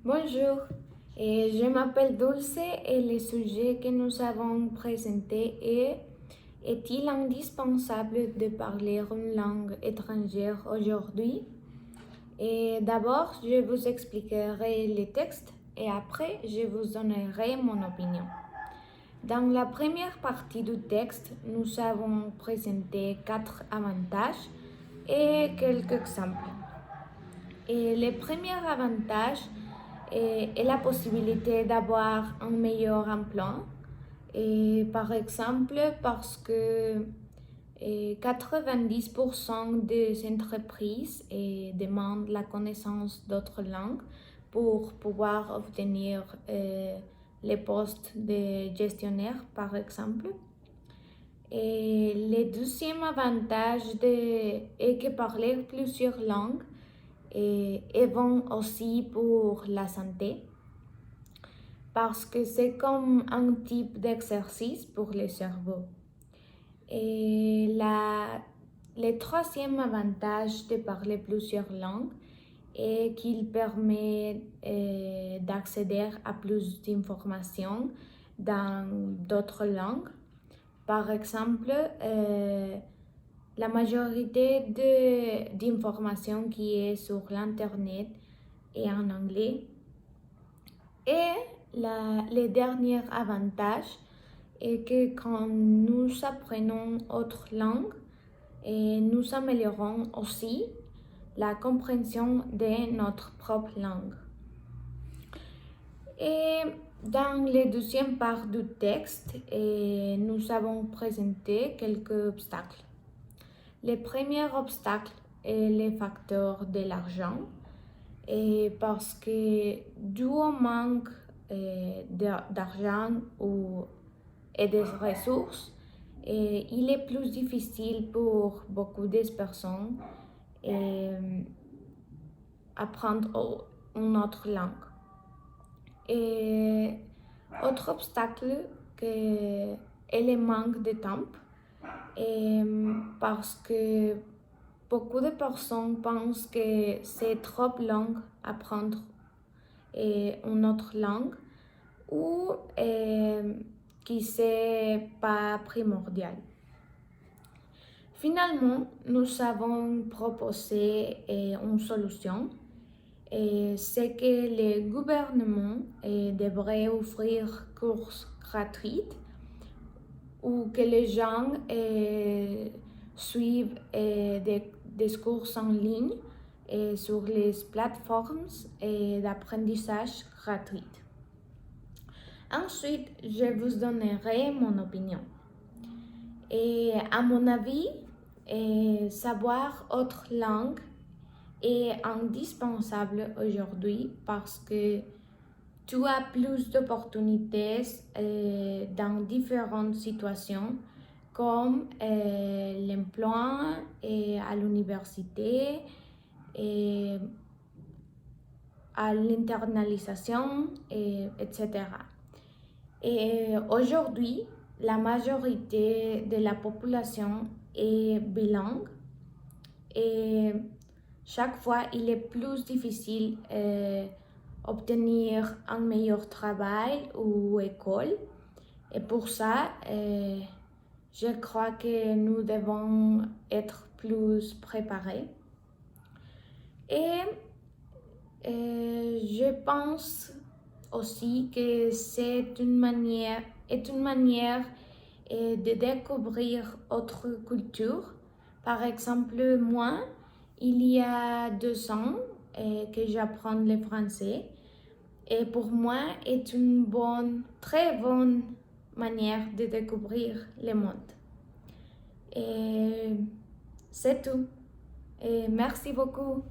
Bonjour, je m'appelle Dulce et le sujet que nous avons présenté est-il indispensable de parler une langue étrangère aujourd'hui? Et d'abord, je vous expliquerai le texte et après, je vous donnerai mon opinion. Dans la première partie du texte, nous avons présenté 4 avantages et quelques exemples. Et le premier avantage est la possibilité d'avoir un meilleur emploi. Et par exemple, parce que 90% des entreprises demandent la connaissance d'autres langues pour pouvoir obtenir les postes de gestionnaire, par exemple. Et le deuxième avantage est que parler plusieurs langues est bon aussi pour la santé parce que c'est comme un type d'exercice pour le cerveau. Et le troisième avantage de parler plusieurs langues est qu'il permet d'accéder à plus d'informations dans d'autres langues. Par exemple, la majorité d'informations qui est sur l'Internet est en anglais. Et le dernier avantage est que quand nous apprenons autre langue, nous améliorons aussi la compréhension de notre propre langue. Et dans la deuxième part du texte, nous avons présenté quelques obstacles. Le premier obstacle est le facteur de l'argent, parce que dû au manque d'argent et des ressources, il est plus difficile pour beaucoup de personnes apprendre une autre langue. Et autre obstacle est le manque de temps, parce que beaucoup de personnes pensent que c'est trop long apprendre une autre langue ou que c'est pas primordial. Finalement, nous avons proposé une solution. C'est que le gouvernement devrait offrir cours gratuits ou que les gens suivent des cours en ligne sur les plateformes d'apprentissage gratuites. Ensuite, je vous donnerai mon opinion. Et à mon avis, savoir autre langue est indispensable aujourd'hui parce que tu as plus d'opportunités dans différentes situations comme l'emploi à l'université, à l'internalisation, etc. Et aujourd'hui, la majorité de la population est bilingue et chaque fois, il est plus difficile d'obtenir un meilleur travail ou école. Et pour ça, je crois que nous devons être plus préparés. Et je pense aussi que c'est une manière de découvrir autre culture. Par exemple, moi, il y a 2 ans que j'apprends le français et pour moi, c'est une très bonne manière de découvrir le monde. Et c'est tout. Et merci beaucoup.